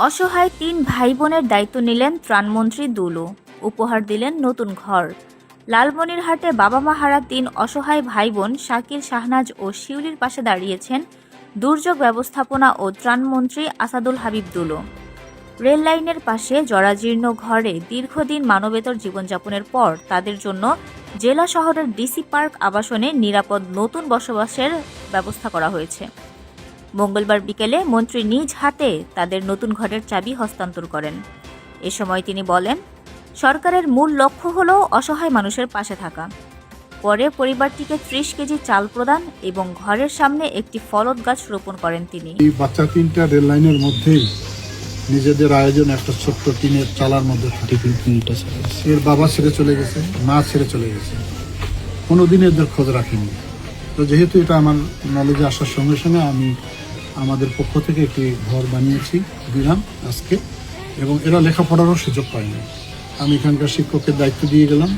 অসহায় ৩ ভাই বোনের দায়িত্ব নিলেন ত্রাণমন্ত্রী দুলু। উপহার দিলেন নতুন ঘর। লালমনিরহাটে বাবা মা হারা ৩ অসহায় ভাই বোন শাকিল, শাহনাজ ও শিউলির পাশে দাঁড়িয়েছেন দুর্যোগ ব্যবস্থাপনা ও ত্রাণমন্ত্রী আসাদুল হাবিব দুলু। রেল লাইনের পাশে জরাজীর্ণ ঘরে দীর্ঘদিন মানবেতর জীবনযাপনের পর তাদের জন্য জেলা শহরের ডিসি পার্ক আবাসনে নিরাপদ নতুন বসবাসের ব্যবস্থা করা হয়েছে। মঙ্গলবার বিকেলে মন্ত্রী নিজ হাতে তাদের নতুন ঘরের চাবি হস্তান্তর করেন। এ সময় তিনি বলেন, সরকারের মূল লক্ষ্য হল অসহায় মানুষের পাশে থাকা। পরে পরিবারটিকে ৩০ কেজি চাল প্রদান এবং ঘরের সামনে একটি ফলদ গাছ রোপণ করেন তিনি। এই বাচ্চা ৩টা রেল লাইনের মধ্যেই নিজেদের আয়োজন একটা ছোট্ট টিনের চালার মধ্যে থাকে। এর বাবা ছেড়ে চলে গেছে, মা ছেড়ে চলে গেছে, কোনোদিন এদের খোঁজ রাখিনি। তো যেহেতু এটা আমার নলেজে আসার সঙ্গে সঙ্গে আমি আমাদের পক্ষ থেকে একটি ঘর বানিয়েছি, দিলাম আজকে, এবং এরা লেখাপড়ারও সুযোগ পায়নি। আমি এখানকার শিক্ষকের দায়িত্ব দিয়ে গেলাম।